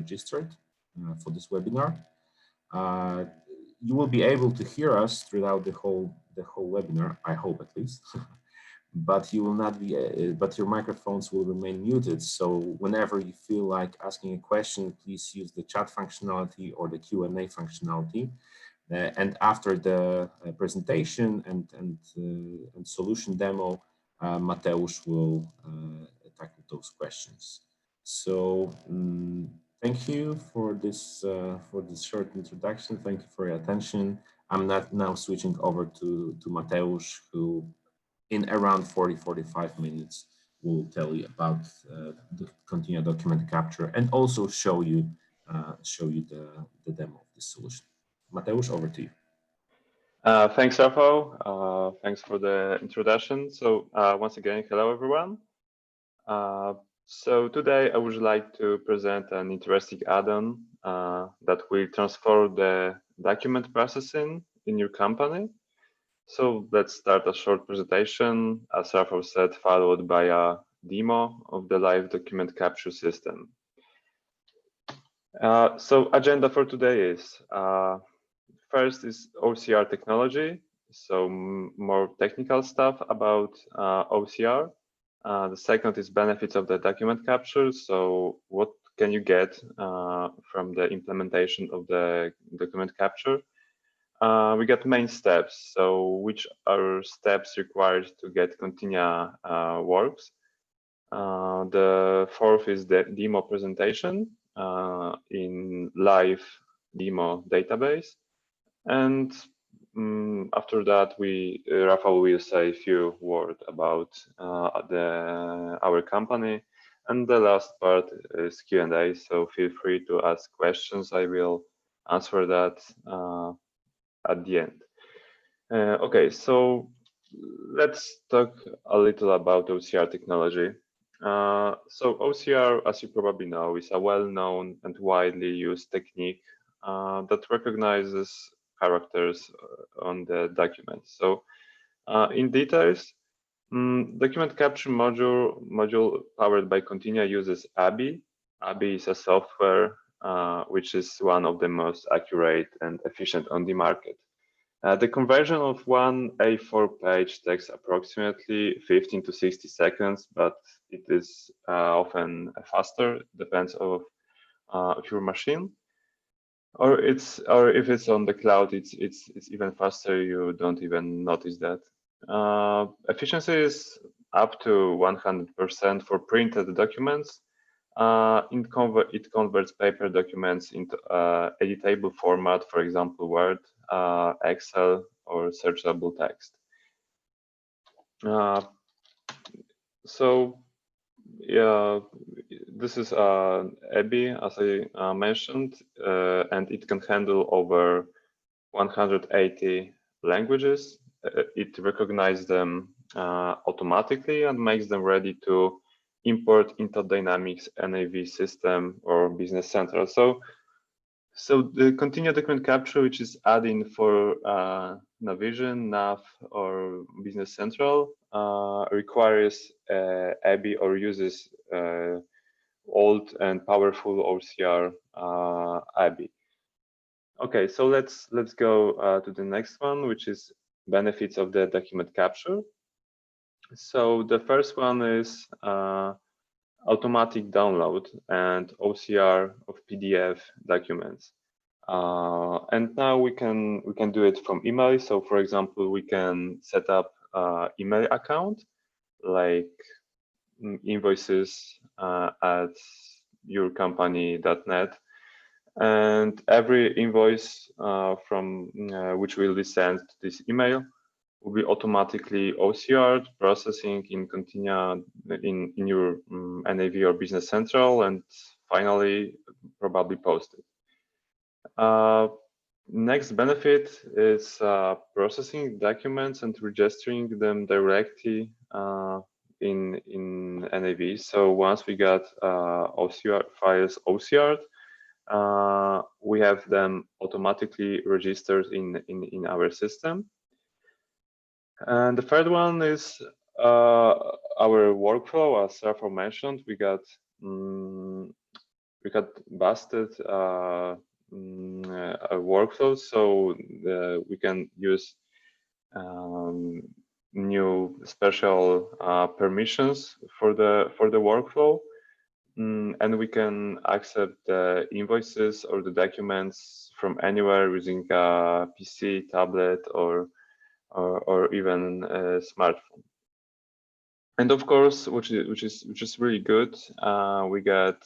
registered for this webinar. You will be able to hear us throughout the whole webinar, I hope at least. But you will not be, but your microphones will remain muted. So whenever you feel like asking a question, please use the chat functionality or the Q&A functionality. And after the presentation and solution demo, Mateusz will tackle those questions. So thank you for this short introduction. Thank you for your attention. I'm not now switching over to Mateusz, who in around 40-45 minutes will tell you about the Continia document capture and also show you the demo of this solution. Mateusz, over to you. Thanks, Rafał. Thanks for the introduction. So once again, hello, everyone. So today I would like to present an interesting add-on that will transform the document processing in your company. So let's start a short presentation, as Rafał said, followed by a demo of the live document capture system. So agenda for today is first is OCR technology, so more technical stuff about OCR. The second is benefits of the document capture, so what can you get from the implementation of the document capture. We got main steps, so which are steps required to get Continia works. The fourth is the demo presentation in live demo database. And after that, Rafał will say a few words about our company. And the last part is Q&A, so feel free to ask questions. I will answer that at the end. Okay, so let's talk a little about OCR technology. So OCR, as you probably know, is a well-known and widely used technique that recognizes characters on the document. So in details, document capture module powered by Continia uses ABI. ABI is a software which is one of the most accurate and efficient on the market. The conversion of one A4 page takes approximately 15 to 60 seconds, but it is often faster, depends of your machine. Or if it's on the cloud, it's even faster. You don't even notice that. Efficiency is up to 100% for printed documents. It converts paper documents into editable format, for example, Word, Excel, or searchable text. So yeah, this is ABI, as I mentioned, and it can handle over 180 languages. It recognizes them automatically and makes them ready to import into Dynamics NAV system or Business Central. So the Continia document capture, which is add-in for Navision, Nav, or Business Central, requires ABI or uses old and powerful OCR ABI. Okay, so let's go to the next one, which is benefits of the document capture. So the first one is automatic download and OCR of PDF documents. And now we can do it from email. So for example, we can set up email account like invoices at yourcompany.net, and every invoice from which will be sent to this email will be automatically OCR'd, processing in Continia in your NAV or Business Central, and finally probably posted. Next benefit is processing documents and registering them directly in NAV. So once we got OCR files OCR'd, we have them automatically registered in our system. And the third one is our workflow. As Rafał mentioned, we got busted workflows, so we can use new special permissions for the workflow, and we can accept the invoices or the documents from anywhere using a PC, tablet, or even a smartphone. And of course, which is really good, we got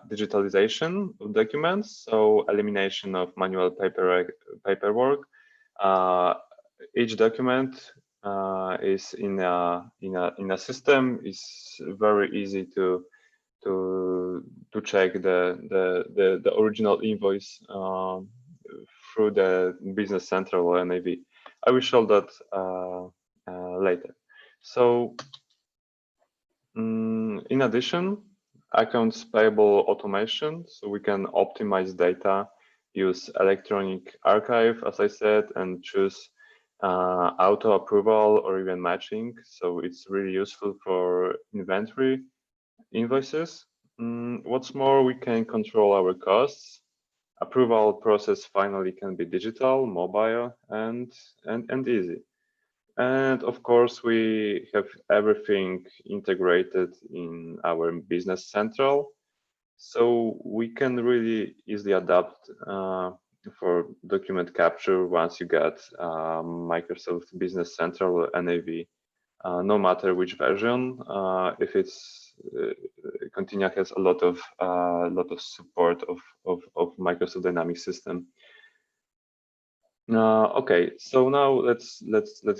digitalization of documents, so elimination of manual paperwork. Each document is in a system. Is very easy to check the original invoice through the Business Central or NAV. I will show that later. So in addition, accounts payable automation, so we can optimize data, use electronic archive, as I said, and choose auto approval or even matching. So it's really useful for inventory invoices. What's more, we can control our costs. Approval process finally can be digital, mobile, and easy. And of course, we have everything integrated in our Business Central. So we can really easily adapt for document capture once you get Microsoft Business Central NAV, no matter which version. If it's Continia has a lot of support of Microsoft Dynamics system. Okay, so now let's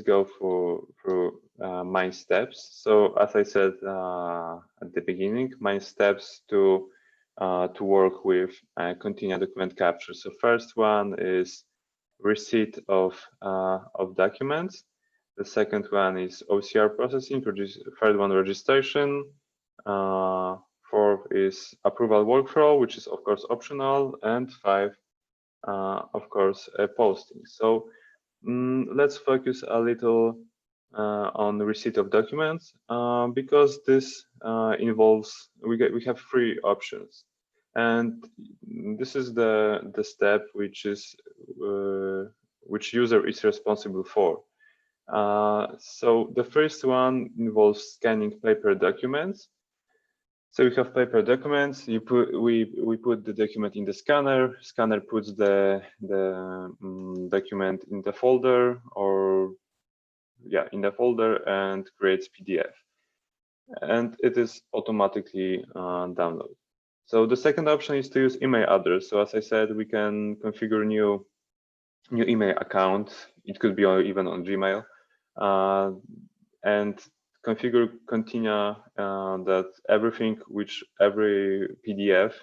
go through main steps. So as I said at the beginning, main steps to work with Continia document capture. So first one is receipt of documents. The second one is OCR processing. Third one, registration. Fourth is approval workflow, which is of course optional, and five, of course, posting. So let's focus a little on the receipt of documents because this involves we have three options, and this is the step which user is responsible for. So the first one involves scanning paper documents. So we have paper documents. We put the document in the scanner. Scanner puts the document in the folder, or in the folder, and creates PDF, and it is automatically downloaded. So the second option is to use email address. So as I said, we can configure new email account. It could be even on Gmail, and configure Continia that every PDF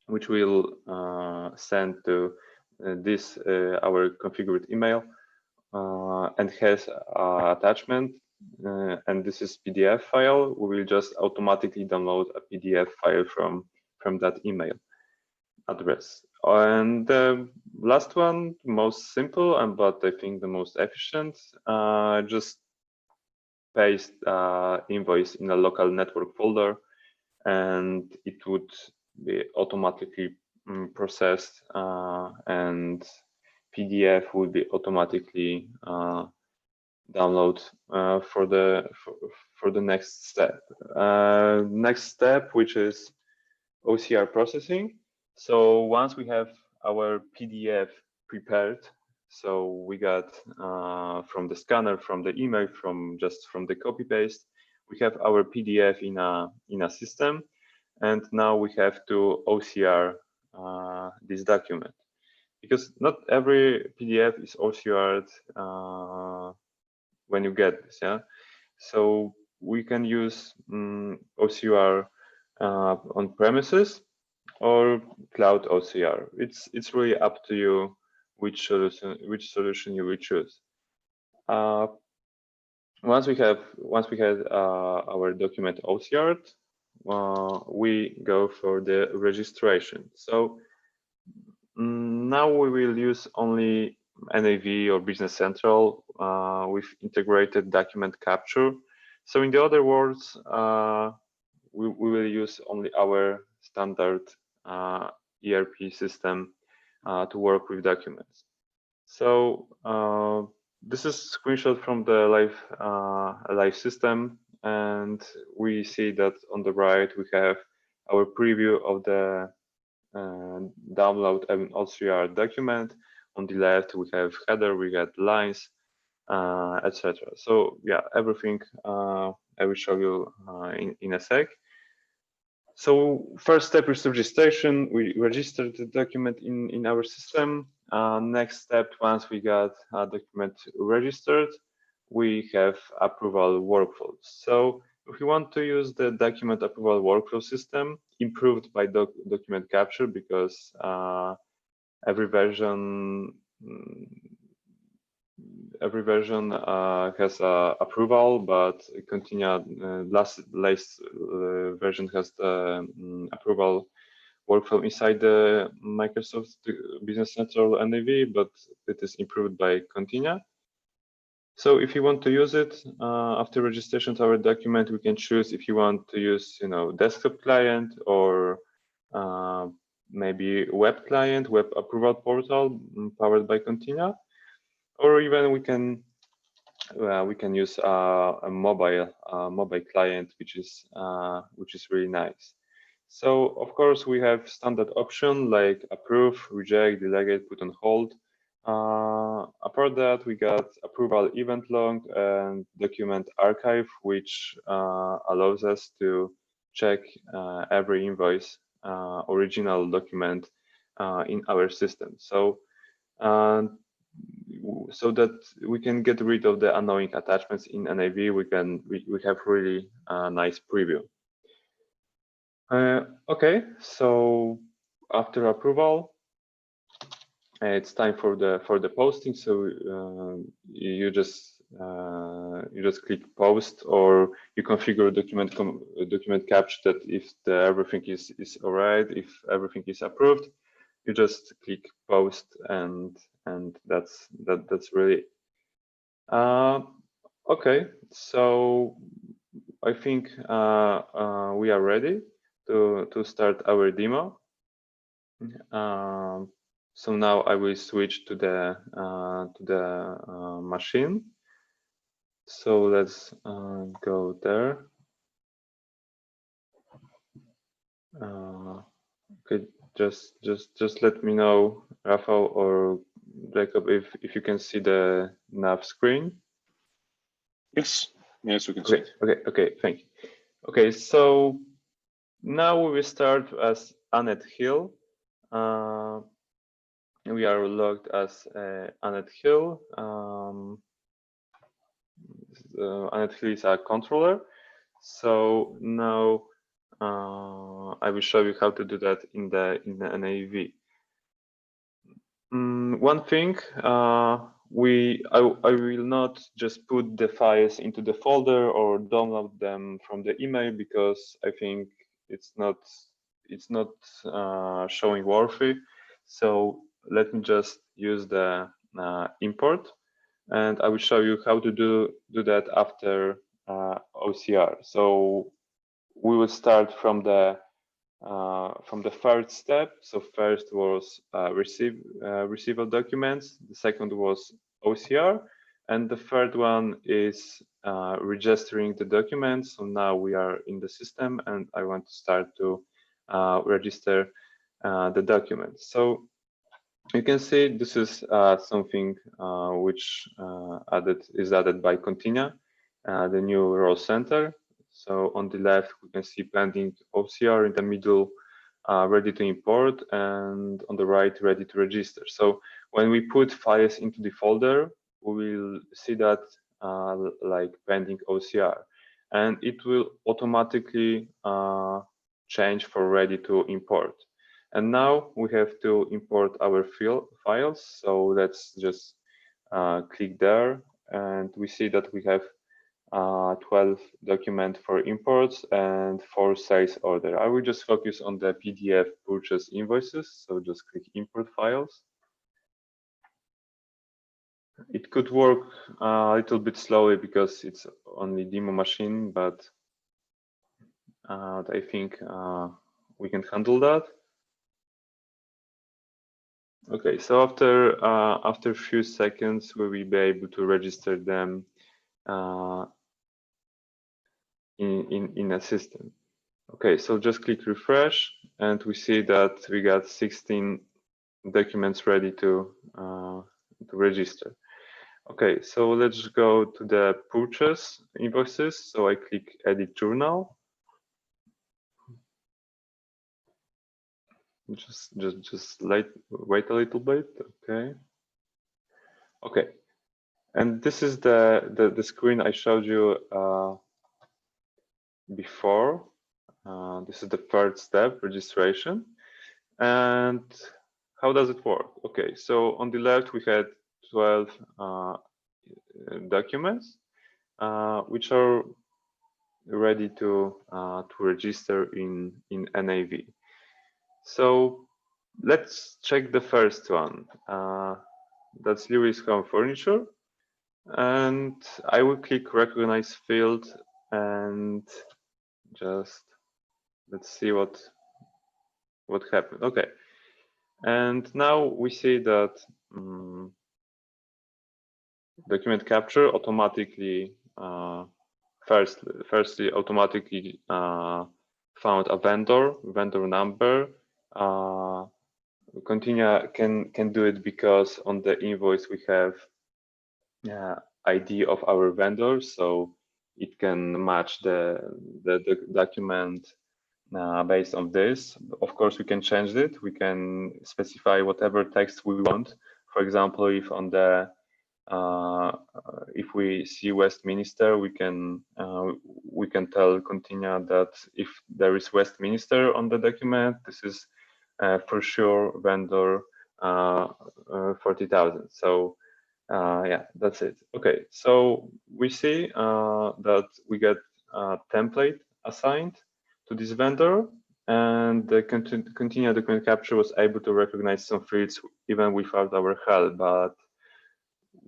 which will send to this our configured email and has attachment, and this is PDF file, we will just automatically download a PDF file from that email address. And the last one, most simple, but I think the most efficient, just paste invoice in a local network folder, and it would be automatically processed, and PDF would be automatically download for the next step. Next step, which is OCR processing. So once we have our PDF prepared, so we got from the scanner, from the email, from the copy paste, we have our PDF in a system, and now we have to OCR this document, because not every PDF is OCR'd when you get this. So we can use OCR on premises or cloud OCR. It's really up to you which solution you will choose. Once we had our document OCR'd, we go for the registration. So now we will use only NAV or Business Central with integrated document capture. So in the other words, we will use only our standard ERP system to work with documents. So this is a screenshot from the live system, and we see that on the right we have our preview of the download an OCR document. On the left we have header, we got lines, etc. So yeah, everything I will show you in a sec. So first step is registration. We registered the document in our system. Next step, once we got a document registered, we have approval workflows. So if you want to use the document approval workflow system improved by document capture, because every version has approval, but Continia last version has the approval workflow inside the Microsoft Business Central NAV, but it is improved by Continia. So if you want to use it after registration to our document, we can choose if you want to use, desktop client or maybe web client, web approval portal powered by Continia. Or even we can use a mobile client, which is really nice. So of course we have standard option like approve, reject, delegate, put on hold. Apart that, we got approval event log and document archive, which allows us to check every invoice original document in our system. So so that we can get rid of the annoying attachments in NAV, we have really nice preview. Okay, so after approval, it's time for the posting. So you just click post, or you configure document capture that if everything is all right, if everything is approved, you just click post, and that's really okay. So I think we are ready to start our demo. So now I will switch to the machine. So let's go there. Okay, just let me know, Rafał or Jacob, if you can see the nav screen. Yes, we can see. Okay, thank you. Okay, so now we will start as Annette Hill. We are logged as Annette Hill. Annette Hill is our controller. So now I will show you how to do that in the NAV. One thing, I will not just put the files into the folder or download them from the email, because I think it's not showing worthy. So let me just use the import, and I will show you how to do that after OCR. So we will start from the third step. So first was receival documents, the second was OCR, and the third one is registering the documents. So now we are in the system, and I want to start to register the documents. So you can see this is something which is added by Continia, the new role center. So on the left, we can see pending OCR, in the middle, ready to import, and on the right, ready to register. So when we put files into the folder, we will see that like pending OCR, and it will automatically change for ready to import. And now we have to import our files. So let's just click there, and we see that we have 12 document for imports and 4 sales order. I will just focus on the PDF purchase invoices. So just click import files. It could work a little bit slowly because it's only demo machine, but I think we can handle that. Okay, so after a few seconds, we will be able to register them in a system. Okay, so just click refresh, and we see that we got 16 documents ready to register. Okay, so let's go to the purchase invoices. So I click edit journal. Just wait a little bit. Okay. Okay, and this is the screen I showed you before. This is the third step, registration. And how does it work? Okay, so on the left we had 12 documents which are ready to register in NAV. So let's check the first one. That's Lewis Home Furniture, and I will click recognize field, and just let's see what happened. Okay, and now we see that document capture automatically firstly automatically found a vendor number. Continia can do it because on the invoice we have ID of our vendor, so it can match the document based on this. Of course, we can change it. We can specify whatever text we want. For example, if on the if we see Westminster, we can tell Continia that if there is Westminster on the document, this is for sure vendor 40,000. So yeah, that's it. Okay, so we see that we get a template assigned to this vendor, and the Continia document capture was able to recognize some fields even without our help, but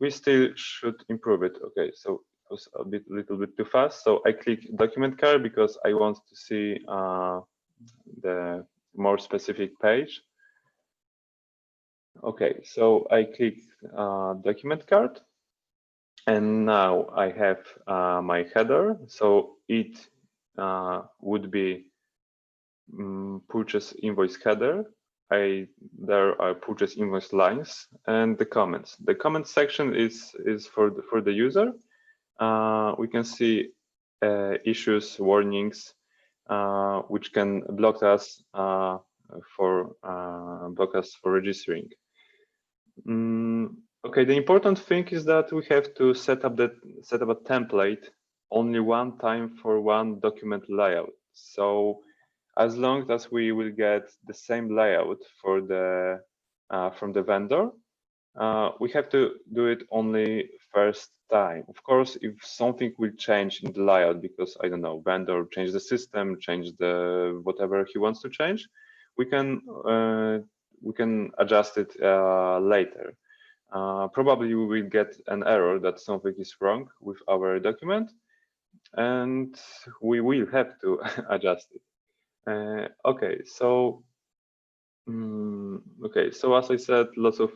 we still should improve it. Okay, so it was a little bit too fast. So I click document card because I want to see the more specific page. Okay, so I click document card, and now I have my header. So it would be purchase invoice header. There are purchase invoice lines and the comments. The comment section is for the user. We can see issues, warnings, which can block us for registering. Okay, the important thing is that we have to set up a template only one time for one document layout. So as long as we will get the same layout for the from the vendor, we have to do it only first time. Of course, if something will change in the layout because I don't know, vendor change the system, change the whatever he wants to change, we can adjust it later. Probably we will get an error that something is wrong with our document, and we will have to adjust it. Okay, so as I said, lots of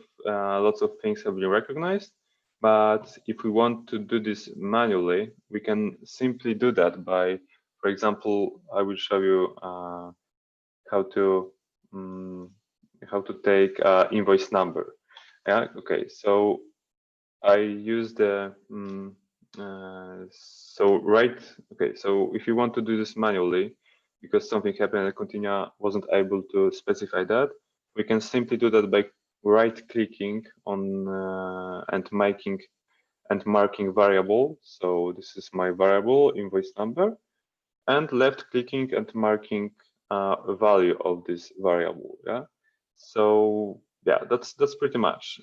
things have been recognized, but if we want to do this manually, we can simply do that by, for example, I will show you how to take invoice number. Yeah. Okay. So I use the Okay. So if you want to do this manually, because something happened and Continia wasn't able to specify that, we can simply do that by right-clicking on and marking variable. So this is my variable invoice number, and left-clicking and marking a value of this variable. Yeah. So yeah, that's pretty much.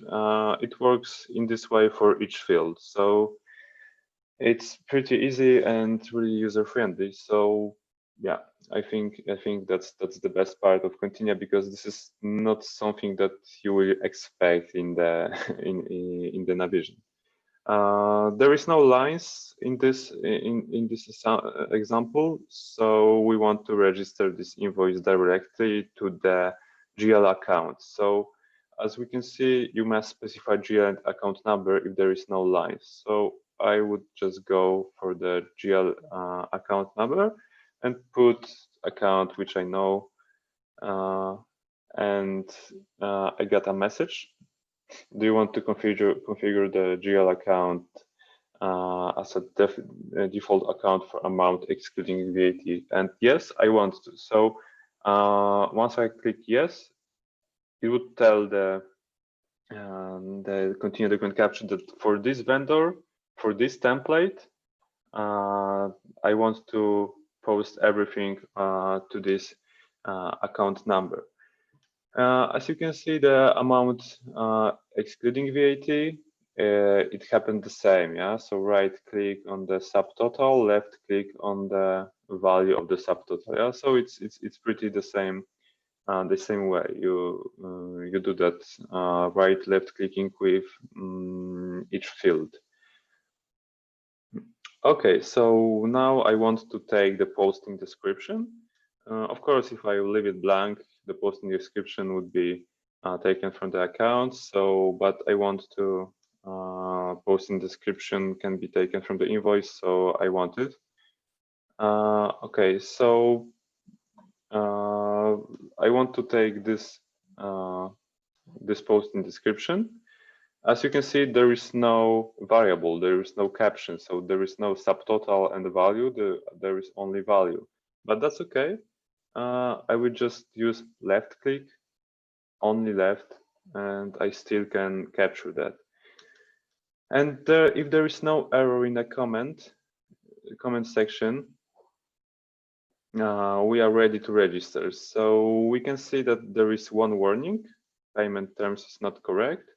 It works in this way for each field. So it's pretty easy and really user-friendly. So yeah, I think that's the best part of Continia, because this is not something that you will expect in the in the Navision. There is no lines in this example, so we want to register this invoice directly to the GL account. So as we can see, you must specify GL account number if there is no lines. So I would just go for the GL account number and put account which I know, and I got a message. Do you want to configure the GL account as a default account for amount excluding VAT? And yes, I want to. So once I click yes, it would tell the Continia document capture that for this vendor, for this template, I want to post everything to this account number. As you can see, the amount excluding VAT, it happened the same. Yeah, so right click on the subtotal, left click on the value of the subtotal. Yeah, so it's pretty the same way. You do that right left clicking with each field. Okay, so now I want to take the posting description. Of course, if I leave it blank, the posting description would be taken from the account. So, but I want to posting description can be taken from the invoice, so I want it. Okay, so I want to take this this posting description. As you can see, there is no variable, there is no caption, so there is no subtotal and the value, there is only value. But that's okay. I would just use left click, only left, and I still can capture that. And if there is no error in the comment section, we are ready to register. So we can see that there is one warning, payment terms is not correct.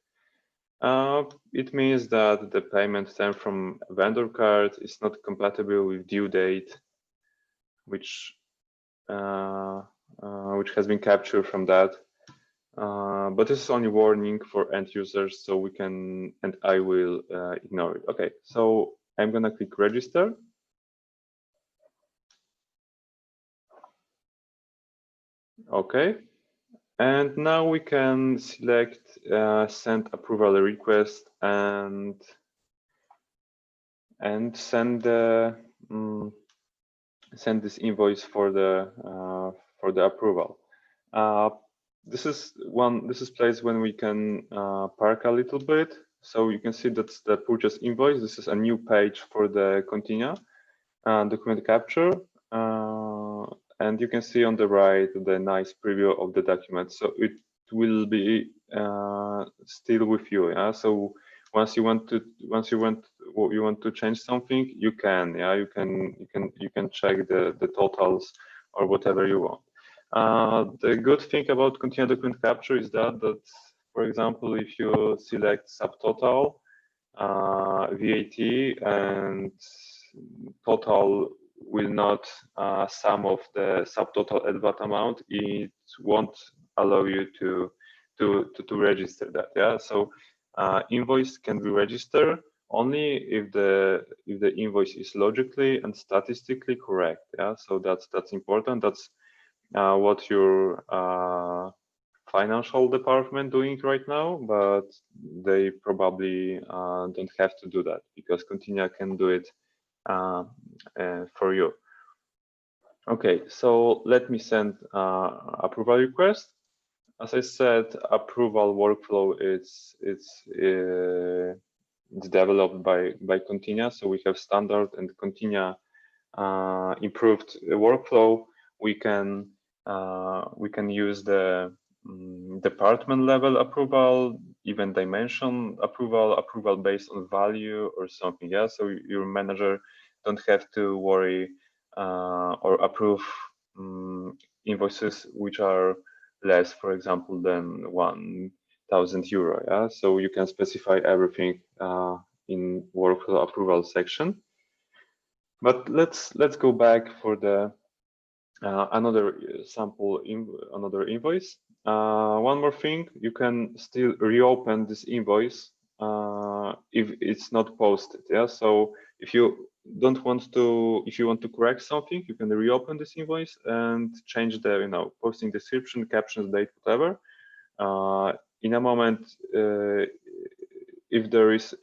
It means that the payment term from vendor card is not compatible with due date, which has been captured from that. But this is only warning for end users, so we can, and I will ignore it. Okay, so I'm gonna click register. Okay, and now we can select send approval request and send the send this invoice for the approval. This is place when we can park a little bit. So you can see that's the purchase invoice. This is a new page for the Continia document capture. And you can see on the right the nice preview of the document. So it will be still with you. Yeah. So once you want to change something, you can. Yeah. You can check the totals or whatever you want. The good thing about Continia document capture is that for example, if you select subtotal, VAT and total will not sum of the subtotal and VAT amount, it won't allow you to register that. Yeah, so invoice can be registered only if the invoice is logically and statistically correct. Yeah, so that's important. That's what your financial department doing right now, but they probably don't have to do that because Continia can do it for you. Okay, so let me send approval request. As I said, approval workflow it's developed by Continia, so we have standard and Continia improved workflow. We can use the department level approval, even dimension approval based on value or something. Yeah, so your manager don't have to worry or approve invoices which are less, for example, than 1,000 euro. Yeah, so you can specify everything in workflow approval section. But let's go back for the another sample another invoice. One more thing, you can still reopen this invoice if it's not posted. Yeah, so if you don't want to, if you want to correct something, you can reopen this invoice and change the, posting description, captions, date, whatever. In a moment, if this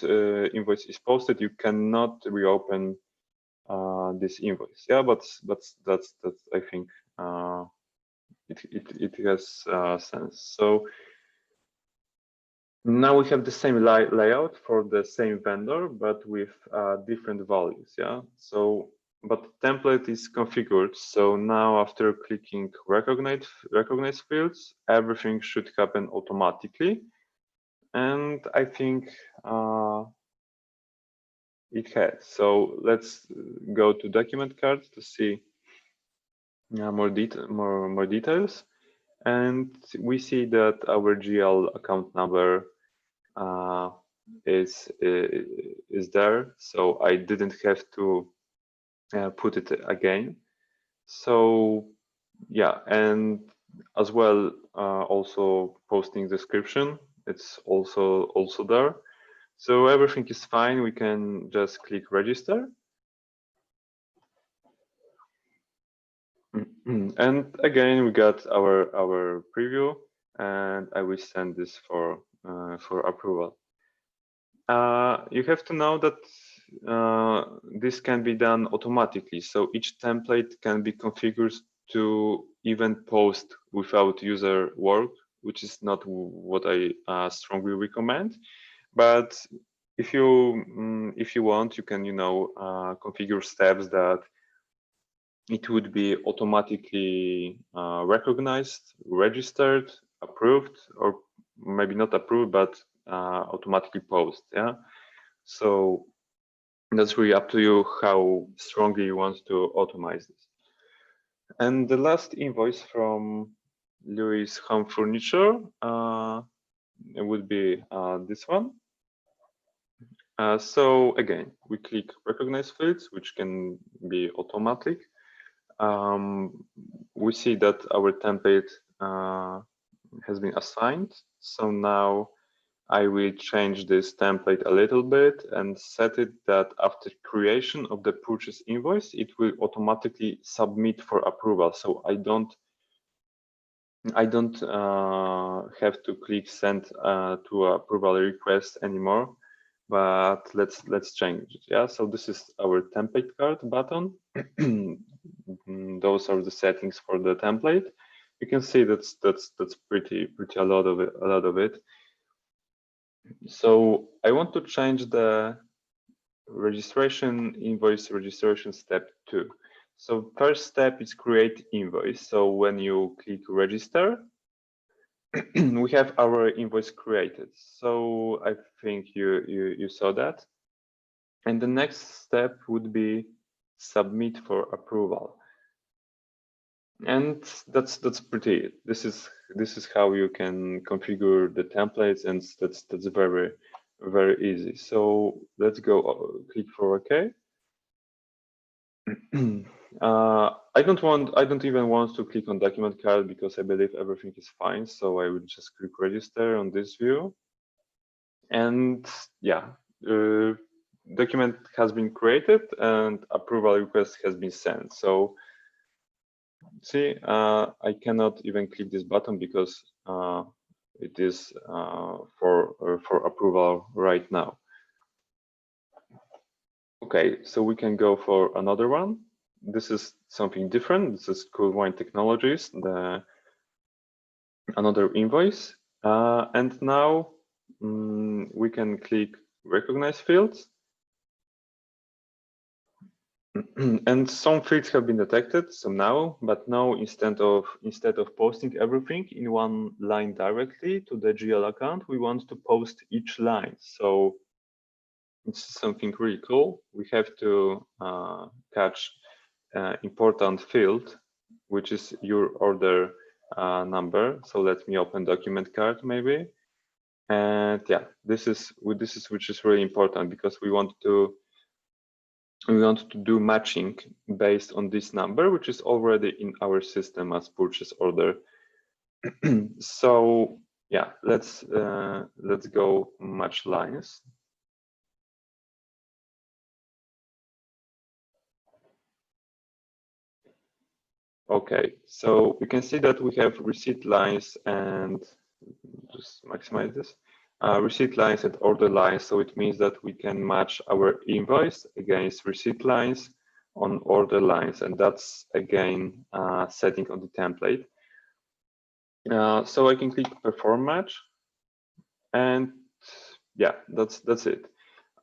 invoice is posted, you cannot reopen this invoice. Yeah, but that's I think it has sense. So now we have the same layout for the same vendor, but with different values. Yeah. So, but the template is configured. So now after clicking recognize fields, everything should happen automatically. And I think it has. So let's go to document card to see more details. And we see that our GL account number is there, so I didn't have to put it again. So yeah, and as well also posting description, it's also there. So everything is fine. We can just click register. And again, we got our preview, and I will send this for approval. You have to know that this can be done automatically. So each template can be configured to even post without user work, which is not what I strongly recommend. But if you want, you can configure steps that it would be automatically recognized, registered, approved, or maybe not approved, but automatically post. Yeah. So that's really up to you how strongly you want to automate this. And the last invoice from Louis Home Furniture it would be this one. So again, we click recognize fields, which can be automatic. We see that our template has been assigned. So now I will change this template a little bit and set it that after creation of the purchase invoice, it will automatically submit for approval. So I don't have to click send to approval request anymore. But let's change it. Yeah, so this is our template card button. Those are the settings for the template. You can see that's pretty a lot of it. So I want to change the registration invoice registration step 2. So first step is create invoice. So when you click register, we have our invoice created. So I think you saw that. And the next step would be submit for approval. And that's pretty it. This is how you can configure the templates, and that's very easy. So let's go click for OK. I don't even want to click on document card because I believe everything is fine. So I will just click register on this view. And yeah, document has been created and approval request has been sent. So see, I cannot even click this button because it is for approval right now. Okay, so we can go for another one. This is something different. This is Cool Wine Technologies, another invoice. And now we can click recognize fields. And some fields have been detected, so now, but now instead of posting everything in one line directly to the GL account, we want to post each line. So it's something really cool. We have to catch important field, which is your order number. So let me open document card maybe. And yeah, this is which is really important because we want to do matching based on this number, which is already in our system as purchase order. So Yeah, let's go match lines. Okay, so we can see that we have receipt lines and just maximize this. Receipt lines and order lines. So it means that we can match our invoice against receipt lines on order lines, and that's again setting on the template. So I can click perform match, and yeah, that's it.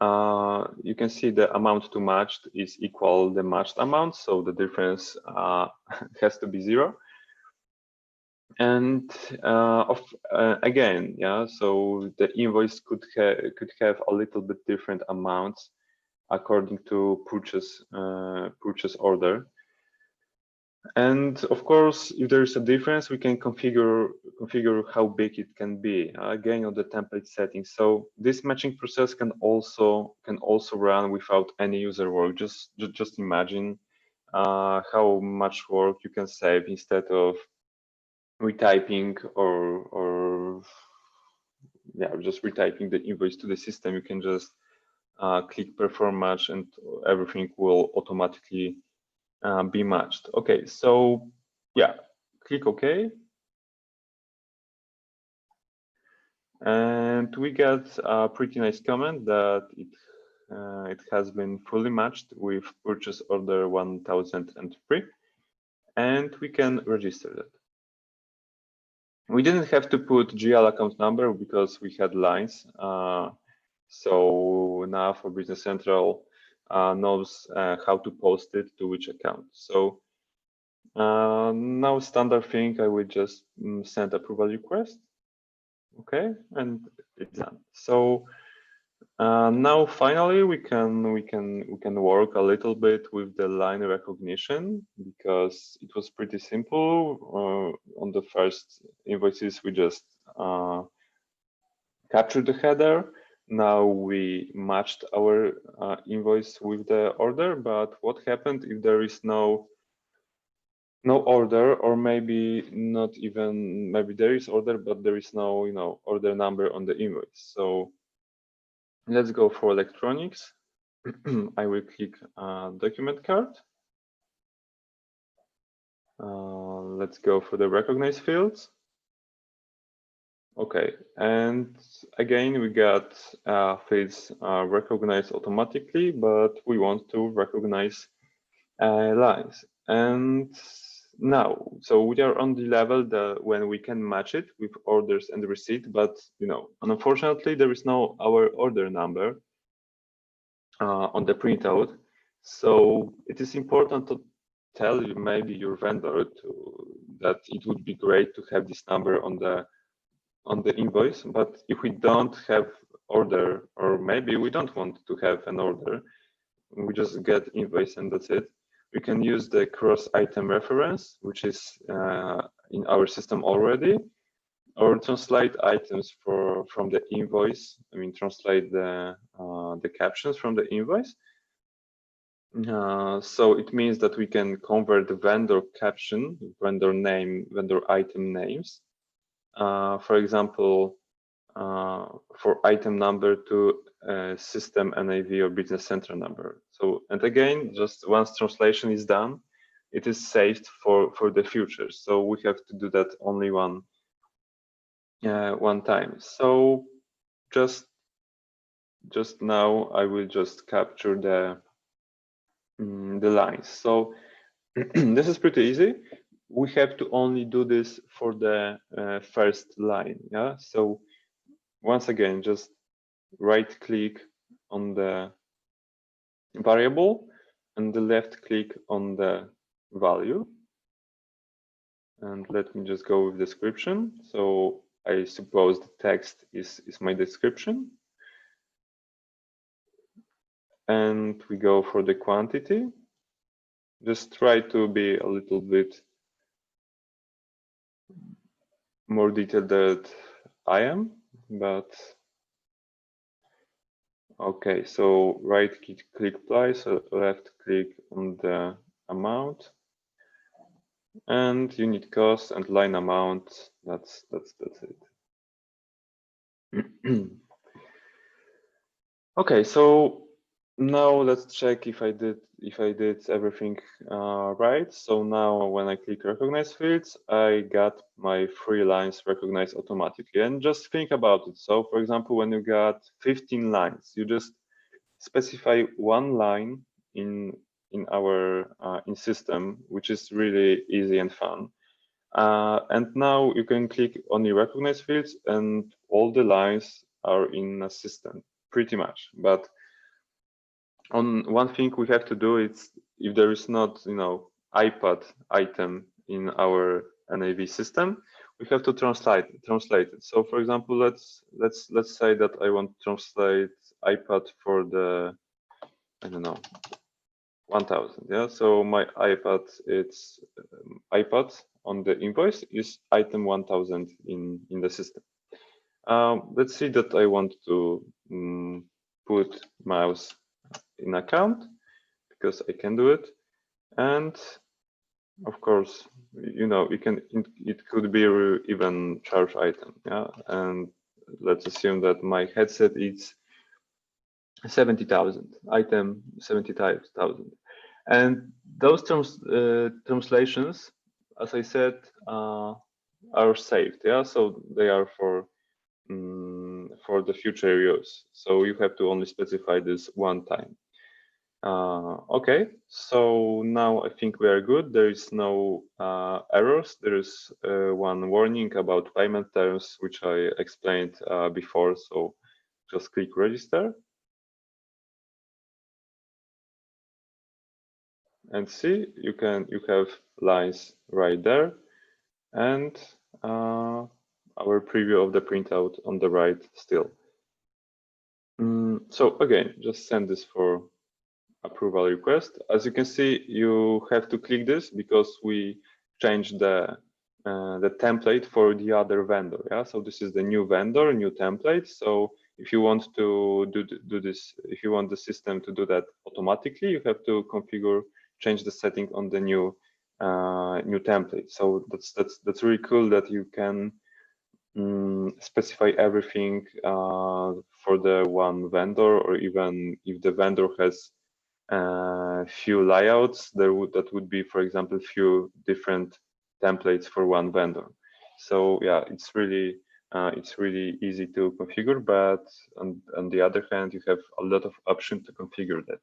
You can see the amount to matched is equal the matched amount, so the difference has to be 0. And again, yeah, so the invoice could have a little bit different amounts according to purchase order. And of course, if there is a difference, we can configure how big it can be, again on the template settings. So this matching process can also run without any user work. Just imagine how much work you can save instead of retyping or yeah, just retyping the invoice to the system. You can just click perform match and everything will automatically be matched. Okay, so yeah, click OK. And we get a pretty nice comment that it has been fully matched with purchase order 1003, and we can register that. We didn't have to put GL account number because we had lines. So now for Business Central knows how to post it to which account. So now standard thing, I will just send approval request. Okay, and it's done. So now finally we can work a little bit with the line recognition, because it was pretty simple. On the first invoices we just captured the header. Now we matched our invoice with the order, but what happened if there is no order, or maybe not even, maybe there is order but there is no order number on the invoice? So let's go for electronics. I will click document card. Let's go for the recognize fields. Okay, and again we got fields recognized automatically, but we want to recognize lines. And now, so we are on the level that when we can match it with orders and receipt, but unfortunately there is no our order number on the printout. So it is important to tell maybe your vendor that it would be great to have this number on the invoice. But if we don't have order, or maybe we don't want to have an order, we just get invoice and that's it. We can use the cross item reference, which is in our system already, or translate items from the invoice. I mean, translate the captions from the invoice. So it means that we can convert the vendor caption, vendor name, vendor item names. For example, for item number to system NAV or business center number. So, and again, just once translation is done, it is saved for the future. So we have to do that only one time. So just now I will just capture the lines. So this is pretty easy. We have to only do this for the first line. Yeah. So once again, just right click on the variable and the left click on the value. And let me just go with description. So I suppose the text is my description. And we go for the quantity. Just try to be a little bit more detailed than I am, but okay. So right click apply, so left click on the amount, and unit cost and line amount. That's it. Okay, so now let's check if I did everything right. So now when I click recognize fields, I got my 3 lines recognized automatically. And just think about it. So for example, when you got 15 lines, you just specify 1 line in our in system, which is really easy and fun. And now you can click on the recognize fields and all the lines are in a system pretty much. But on one thing we have to do is if there is not, iPad item in our NAV system, we have to translate it. So for example, let's say that I want to translate iPad for the, I don't know, 1000. Yeah, so my iPad, it's iPad on the invoice is item 1000 in the system. Let's see that I want to put mouse in account because I can do it, and of course, it could be even charge item. Yeah, and let's assume that my headset is 70,000 item 70,000. And those translations, as I said, are saved. Yeah, so they are for the future use. So you have to only specify this one time. Okay, so now I think we are good. There is no errors. There is one warning about payment terms, which I explained before. So just click register. And see, you have lines right there, and our preview of the printout on the right still. So again, just send this for approval request. As you can see, you have to click this because we changed the template for the other vendor. Yeah, so this is the new vendor, new template. So if you want to do this, if you want the system to do that automatically, you have to change the setting on the new template. So that's really cool that you can specify everything for the one vendor, or even if the vendor has few layouts, that would be, for example, few different templates for one vendor. So yeah, it's really easy to configure, but on the other hand, you have a lot of options to configure that.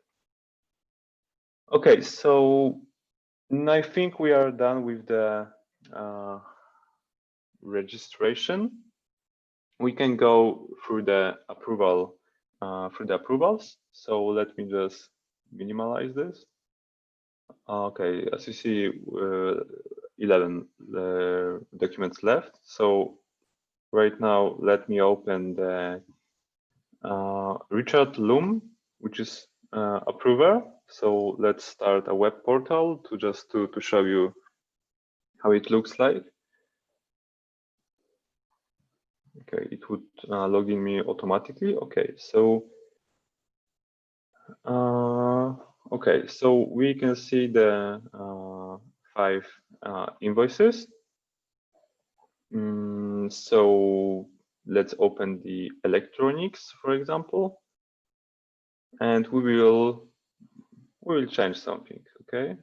Okay, so I think we are done with the registration. We can go through the approvals. So let me just minimize this. Okay, as you see, 11 documents left. So right now, let me open the Richard Loom, which is approver. So let's start a web portal to show you how it looks like. Okay, it would log in me automatically. Okay, so okay, so we can see the 5 invoices. So let's open the electronics, for example, and we will change something. Okay.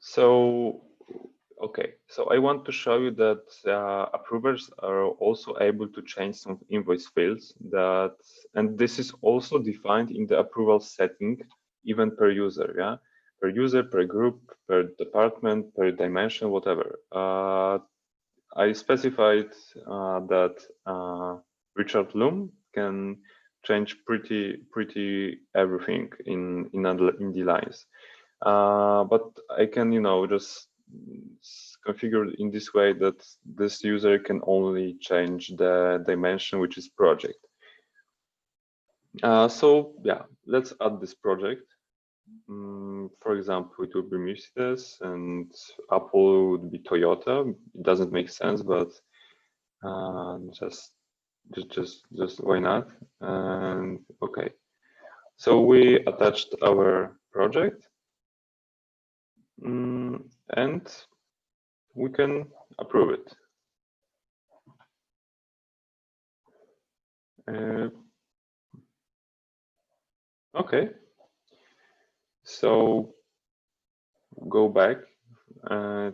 So I want to show you that approvers are also able to change some invoice fields and this is also defined in the approval setting, even per user. Yeah, per user, per group, per department, per dimension, whatever. I specified that Richard Loom can change pretty everything in the lines. But I can, just configure in this way that this user can only change the dimension, which is project. So yeah, let's add this project. For example, it would be Mercedes and Apple would be Toyota. It doesn't make sense, but just why not? And okay, so we attached our project. And we can approve it. Okay, so go back to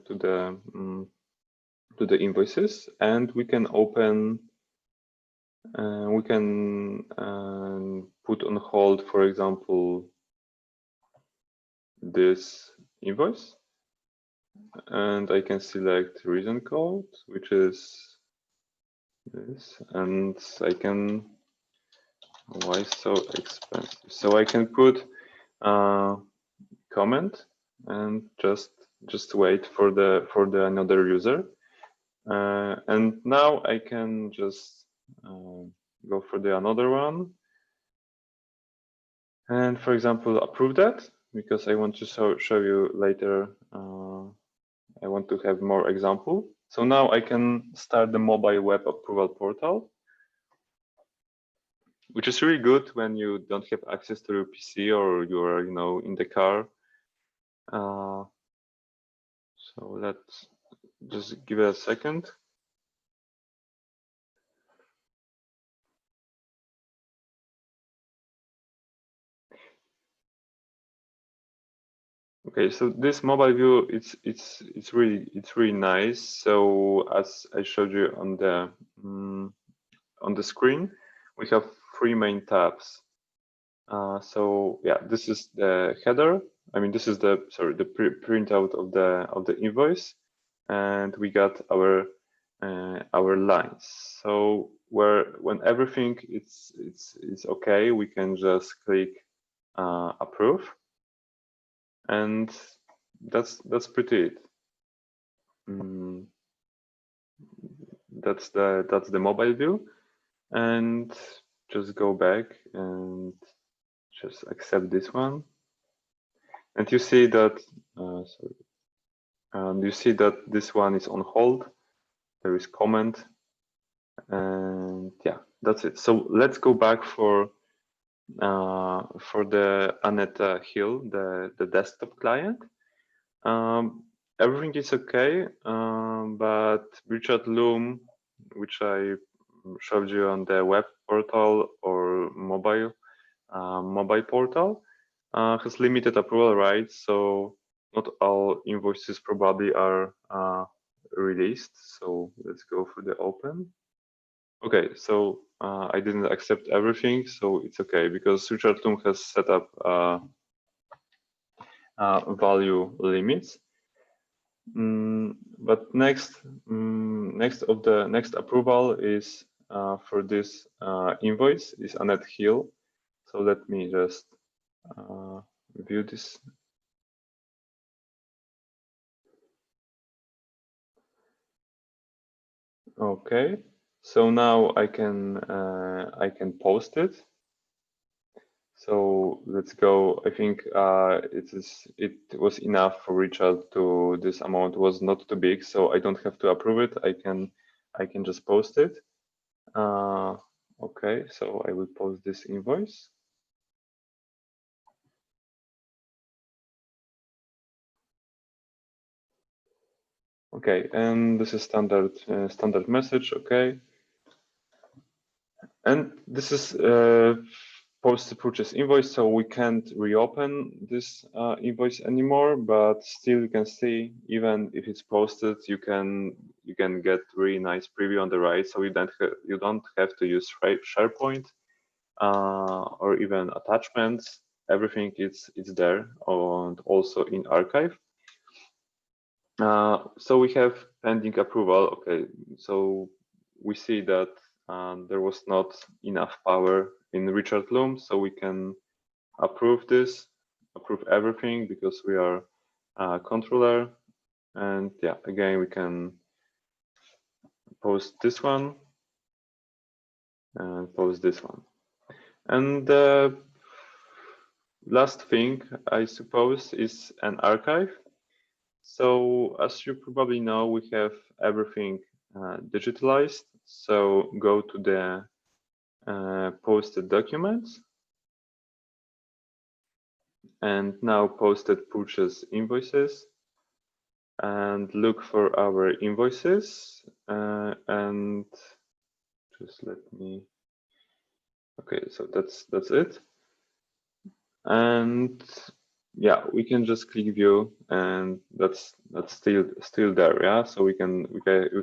the invoices, and we can open. We can put on hold, for example, this invoice, and I can select reason code, which is this, and I can, why so expensive? So I can put comment and just wait for the another user, and now I can just go for the another one, and for example approve that, because I want to show you later. I want to have more example. So now I can start the mobile web approval portal, which is really good when you don't have access to your PC or you're in the car. So let's just give it a second. Okay, so this mobile view, it's really nice. So as I showed you on the screen, we have 3 main tabs. So yeah, this is the header. I mean, this is the printout of the invoice, and we got our lines. So when everything is okay, we can just click approve, and that's pretty it. That's the mobile view, and just go back and just accept this one, and you see that you see that this one is on hold. There is comment, and yeah, that's it. So let's go back for the Annette Hill, the desktop client. Everything is okay, but Richard Loom, which I showed you on the web portal or mobile portal, has limited approval rights, so not all invoices probably are released. So let's go for the open. Okay, so I didn't accept everything, so it's okay, because Richard Loom has set up value limits. But next approval is for this invoice is Annette Hill. So let me just view this. Okay, so now I can post it. So let's go. I think it was enough for Richard to, this amount was not too big, so I don't have to approve it. I can just post it. Okay, so I will post this invoice. Okay, and this is standard message. Okay, and this is post purchase invoice, so we can't reopen this invoice anymore. But still, you can see, even if it's posted, you can get really nice preview on the right. So you don't have to use SharePoint or even attachments. Everything it's there, and also in archive. So we have pending approval. Okay, so we see that there was not enough power in Richard Loom, so we can approve this, approve everything, because we are a controller. And yeah, again, we can post this one and post this one. And the last thing, I suppose, is an archive. So as you probably know, we have everything digitalized. So go to the posted documents, and now posted purchase invoices, and look for our invoices, and just let me Okay, so that's it. And yeah, we can just click view, and that's still there. Yeah, so we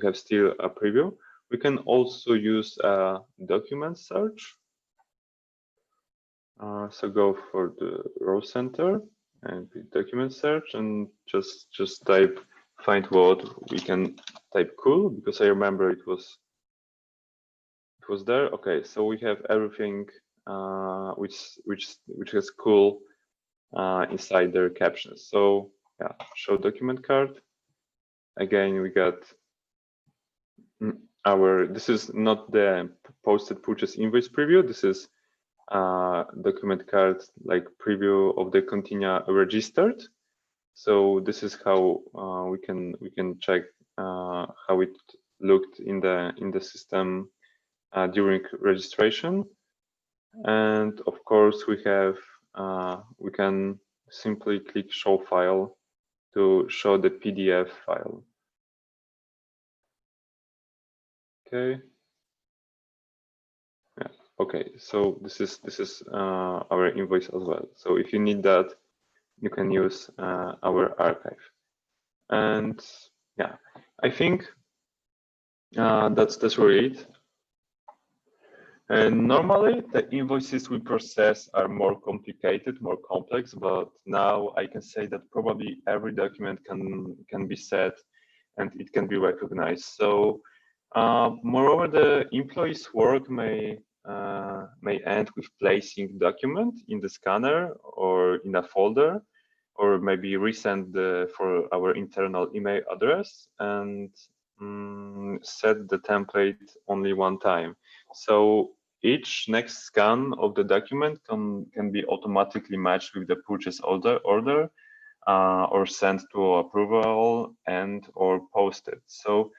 have still a preview. We can also use a document search. So go for the row center and document search, and just type find what. We can type cool, because I remember it was there. Okay, so we have everything which has cool inside their captions. So yeah, show document card. Again, we got this is not the posted purchase invoice preview. This is document card like preview of the Continia registered. So this is how we can check how it looked in the system during registration. And of course, we can simply click show file to show the PDF file. Okay. Yeah. Okay. So this is our invoice as well. So if you need that, you can use our archive. And yeah, I think that's really it. And normally the invoices we process are more complicated, more complex, but now I can say that probably every document can be set and it can be recognized. So moreover, the employee's work may end with placing document in the scanner or in a folder, or maybe resend for our internal email address and set the template only one time. So each next scan of the document can be automatically matched with the purchase order or sent to approval and or posted. So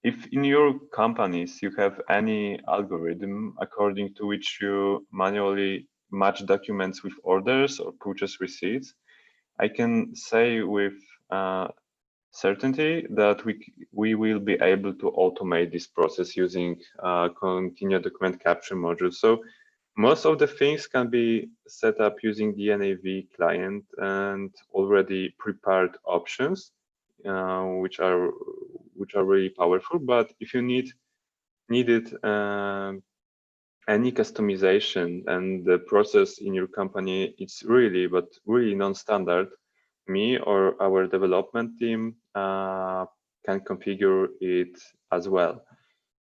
if in your companies you have any algorithm according to which you manually match documents with orders or purchase receipts, I can say with certainty that we will be able to automate this process using Continia document capture module. So most of the things can be set up using the NAV client and already prepared options, which are really powerful. But if you needed any customization and the process in your company, it's really non-standard, me or our development team can configure it as well.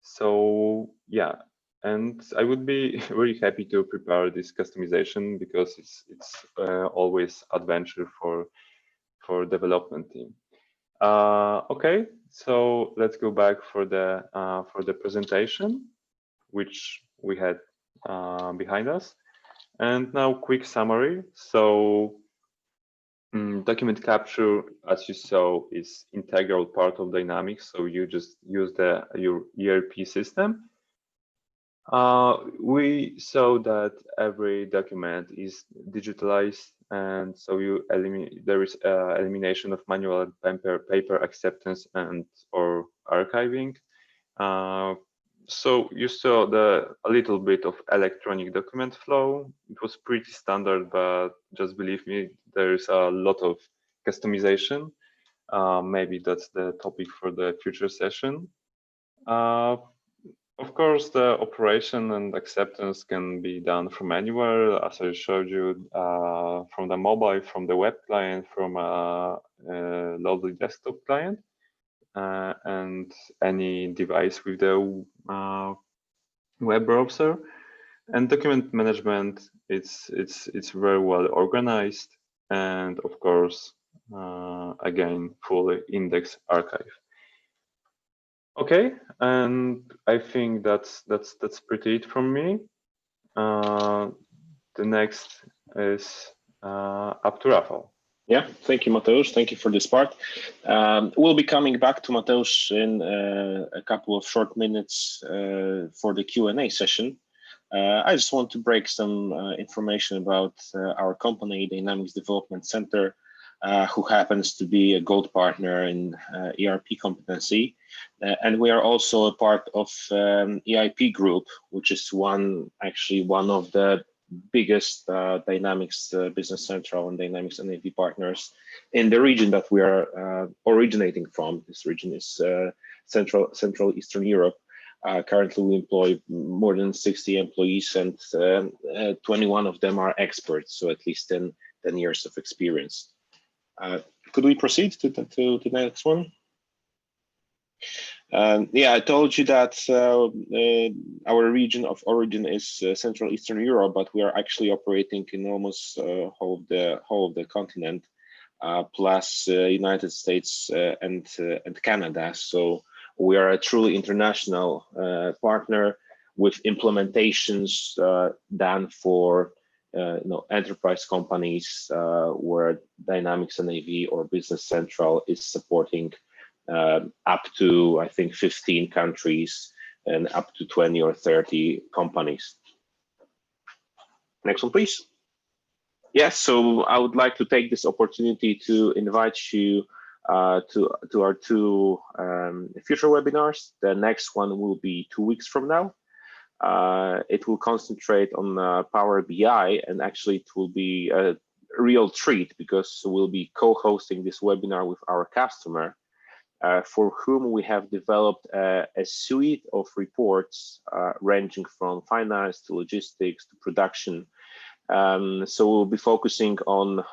So yeah, and I would be really happy to prepare this customization because it's always adventure for development team. Okay, so let's go back for the presentation, which we had behind us. And now quick summary. So document capture, as you saw, is integral part of Dynamics. So you just use your ERP system. We saw that every document is digitalized, and so there is elimination of manual and paper acceptance and or archiving. So you saw a little bit of electronic document flow. It was pretty standard, but just believe me, there is a lot of customization. Maybe that's the topic for the future session. Of course, the operation and acceptance can be done from anywhere, as I showed you, from the mobile, from the web client, from a lovely desktop client. And any device with the web browser. And document management, it's very well organized, and of course, again, fully indexed archive. Okay, and I think that's pretty it from me. The next is up to Rafał. Yeah, thank you, Mateusz. Thank you for this part. We'll be coming back to Mateusz in a couple of short minutes for the Q&A session. I just want to break some information about our company, Dynamics Development Center, who happens to be a gold partner in ERP competency. And we are also a part of EIP Group, which is actually one of the biggest Dynamics Business Central and Dynamics NAV partners in the region that we are originating from. This region is Central Eastern Europe. Currently, we employ more than 60 employees, and 21 of them are experts, so at least 10 years of experience. Could we proceed to the next one? Yeah, I told you that our region of origin is Central Eastern Europe, but we are actually operating in almost whole of the continent, plus United States and Canada. So we are a truly international partner with implementations done for enterprise companies where Dynamics NAV or Business Central is supporting up to, I think, 15 countries and up to 20 or 30 companies. Next one, please. Yes, so I would like to take this opportunity to invite you to our two future webinars. The next one will be 2 weeks from now. It will concentrate on Power BI, and actually it will be a real treat because we'll be co-hosting this webinar with our customer, for whom we have developed a suite of reports ranging from finance to logistics to production. So we'll be focusing on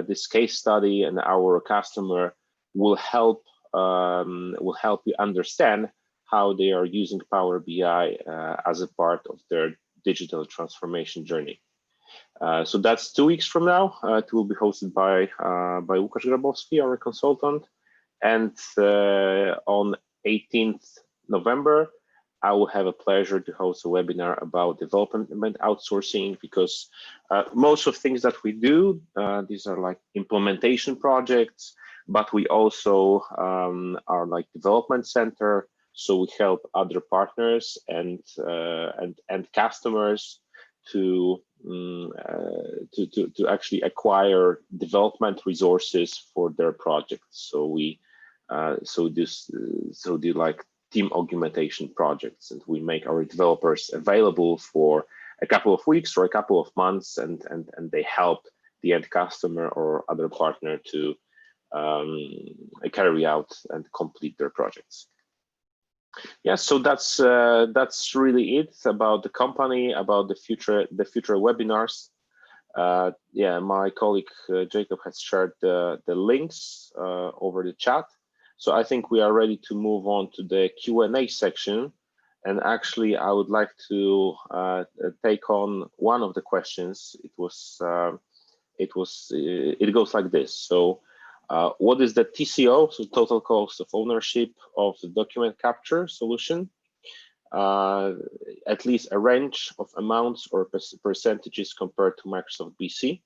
this case study, and our customer will help you understand how they are using Power BI as a part of their digital transformation journey. So that's 2 weeks from now. It will be hosted by Łukasz Grabowski, our consultant. And on 18th November, I will have a pleasure to host a webinar about development outsourcing, because most of things that we do, these are like implementation projects, but we also are like development center. So we help other partners and customers to actually acquire development resources for their projects. So we do like team augmentation projects, and we make our developers available for a couple of weeks or a couple of months, and they help the end customer or other partner to carry out and complete their projects. Yes, so that's really it about the company, about the future webinars. Yeah, my colleague Jacob has shared the links over the chat. So I think we are ready to move on to the Q&A section. And actually, I would like to take on one of the questions. It goes like this. So what is the TCO, so total cost of ownership of the document capture solution? At least a range of amounts or percentages compared to Microsoft BC.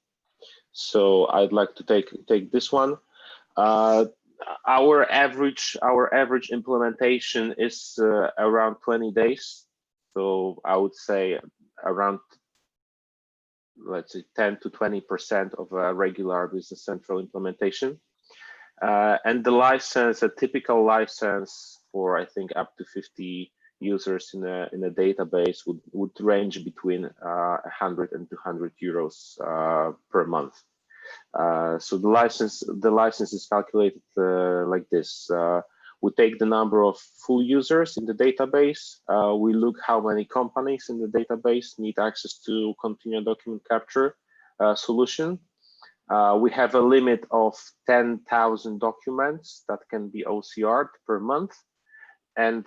So I'd like to take this one. Our average implementation is around 20 days. So I would say around, let's say, 10 to 20% of a regular Business Central implementation. And the license, a typical license for, I think, up to 50 users in a database would range between 100 and 200 euros per month. So the license is calculated like this. We take the number of full users in the database. We look how many companies in the database need access to Continia document capture solution. We have a limit of 10,000 documents that can be OCR'd per month, and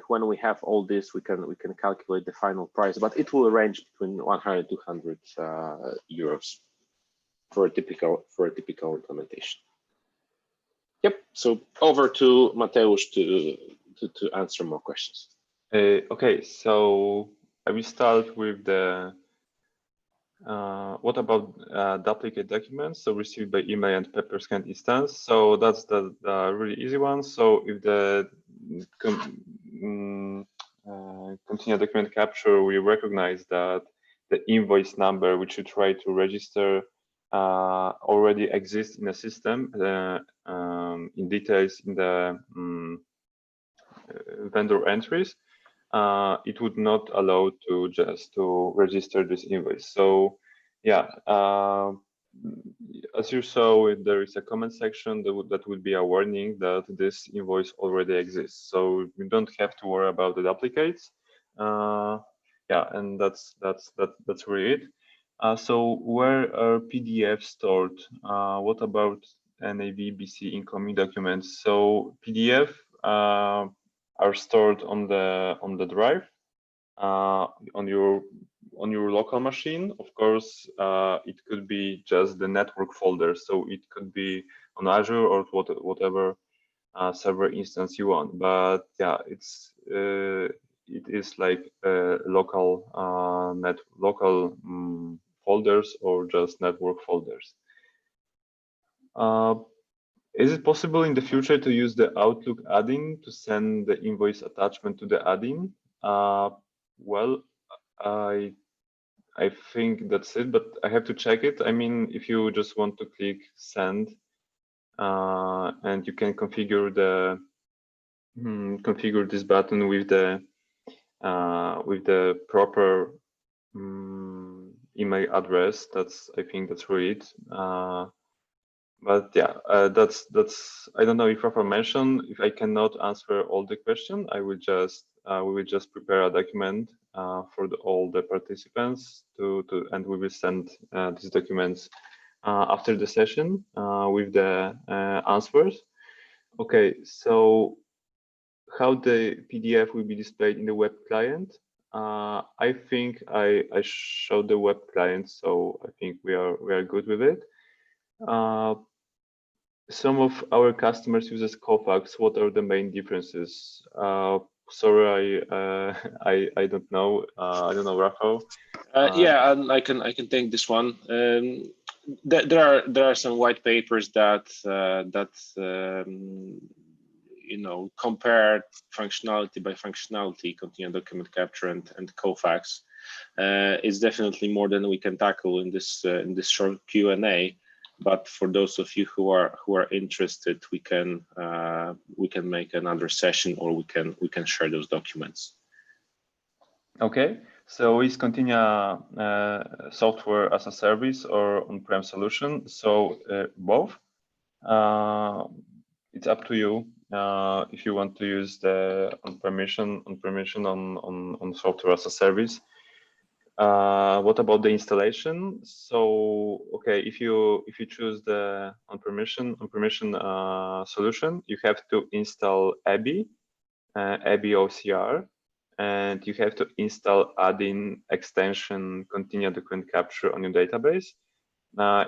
when we have all this, we can calculate the final price. But it will range between 100 and 200 euros for a typical implementation. Yep. So over to Mateusz to answer more questions. Okay, so I will start with the what about duplicate documents, so received by email and paper scanned instance? So that's the really easy one. So if the Continia document capture, we recognize that the invoice number which you try to register already exists in the system in details in the vendor entries, it would not allow to just to register this invoice. So yeah, as you saw, there is a comment section that would be a warning that this invoice already exists. So you don't have to worry about the duplicates. Yeah, and that's really it. So where are PDFs stored? What about NAVBC incoming documents? So PDF are stored on the drive on your local machine. Of course, it could be just the network folder, so it could be on Azure or whatever server instance you want. But yeah, it is like local folders or just network folders. Is it possible in the future to use the Outlook add-in to send the invoice attachment to the add-in? Well, I think that's it, but I have to check it. I mean, if you just want to click send, and you can configure this button with the proper email address. I think that's really it. But yeah, that's I don't know if Rafa mentioned, if I cannot answer all the question, I will just we will just prepare a document for all the participants and we will send these documents after the session with the answers. Okay, so how the PDF will be displayed in the web client? I think I showed the web client, so I think we are good with it. Some of our customers uses Kofax. What are the main differences? Sorry, I don't know. I don't know, Rafael. Yeah, I can take this one. There are some white papers that you know, compare functionality by functionality, Continia document capture and Kofax. It's definitely more than we can tackle in this short Q&A. But for those of you who are interested, we can make another session, or we can share those documents. Okay, so is Continia software as a service or on-prem solution? So both. It's up to you if you want to use the on permission on software as a service. What about the installation? So okay, if you choose the on permission solution, you have to install ABI OCR, and you have to install add-in extension Continia document capture on your database.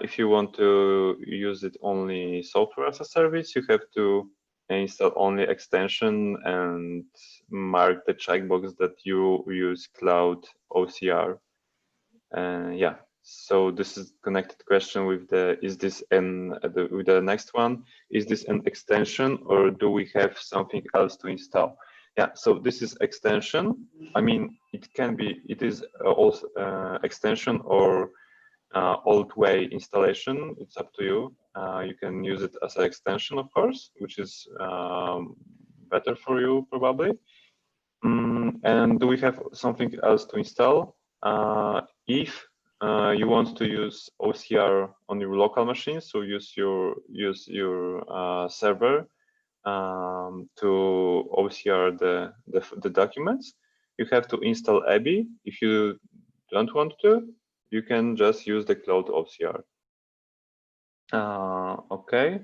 If you want to use it only software as a service, you have to install only extension and mark the checkbox that you use cloud OCR. Yeah, so this is connected question with with the next one. Is this an extension or do we have something else to install? Yeah, so this is extension. I mean, it is also extension or old way installation. It's up to you. You can use it as an extension, of course, which is better for you probably. And do we have something else to install? If you want to use OCR on your local machine, so use your server to OCR the documents, you have to install ABI. If you don't want to, you can just use the cloud OCR. Okay.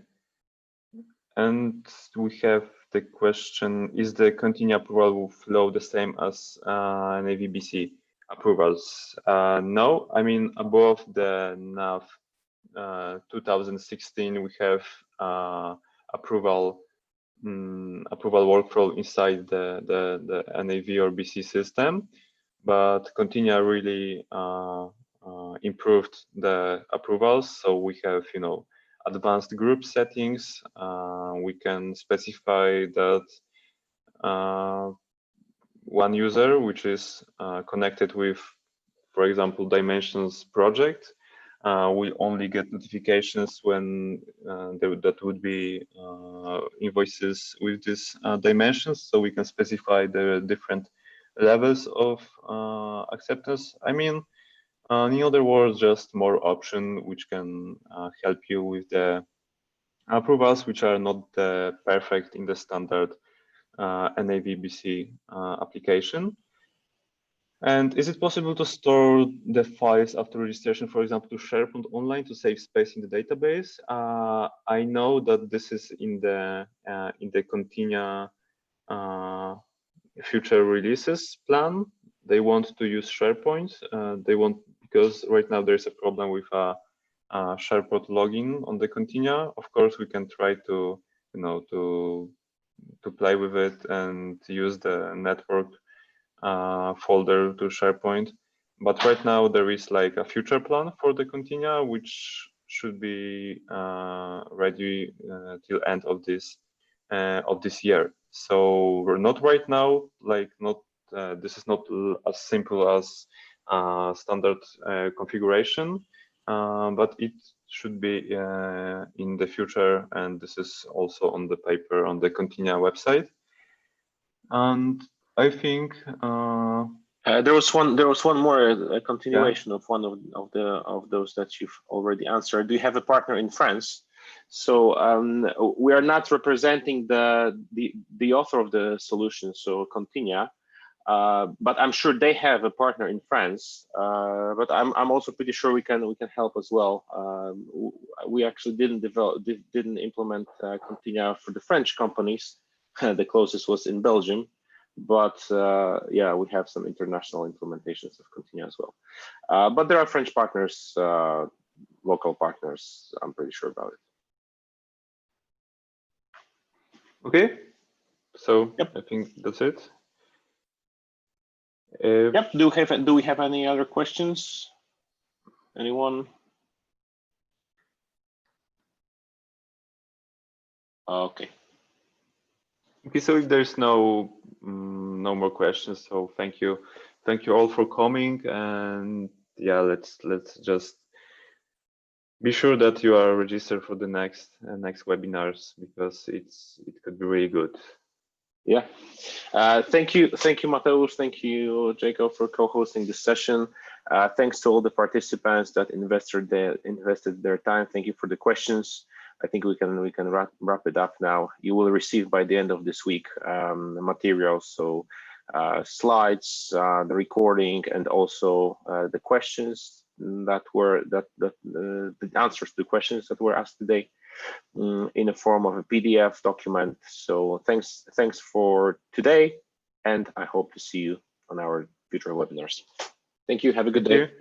And we have the question, is the Continia approval flow the same as NAVBC approvals? No, I mean, above the NAV 2016, we have approval workflow inside the NAV or BC system, but Continia really improved the approvals. So we have, you know, advanced group settings. We can specify that one user, which is connected with, for example, Dimensions project, we only get notifications when that would be invoices with these dimensions, so we can specify the different levels of acceptance. I mean, in other words, just more option which can help you with the approvals which are not perfect in the standard NAVBC application. And is it possible to store the files after registration, for example, to SharePoint online to save space in the database? I know that this is in the Continia future releases plan. They want to use SharePoint. They want, because right now there's a problem with SharePoint login on the Continia. Of course, we can try to to play with it and use the network folder to SharePoint. But right now there is like a future plan for the Continia, which should be ready till end of this year. So we're not right now, like not this is not as simple as standard configuration, but it should be in the future, and this is also on the paper on the Continia website. And I think there was one more continuation of one of those that you've already answered. Do you have a partner in France? So we are not representing the author of the solution, so Continia, but I'm sure they have a partner in France. But I'm also pretty sure we can help as well. We actually didn't implement Continia for the French companies. The closest was in Belgium. But yeah, we have some international implementations of Continia as well. But there are French partners, local partners, I'm pretty sure about it. Okay, so yep. I think that's it. Yep. Do we have any other questions? Anyone? Okay. Okay, so if there's no more questions, so thank you all for coming, and yeah, let's just be sure that you are registered for the next webinars, because it could be really good. Yeah, thank you, Mateusz, thank you, Jacob, for co-hosting this session. Thanks to all the participants that invested their time. Thank you for the questions. I think we can wrap it up now. You will receive by the end of this week the materials, so slides, the recording, and also the questions that were the answers to the questions that were asked today in the form of a PDF document. So thanks for today, and I hope to see you on our future webinars. Thank you. Have a good day.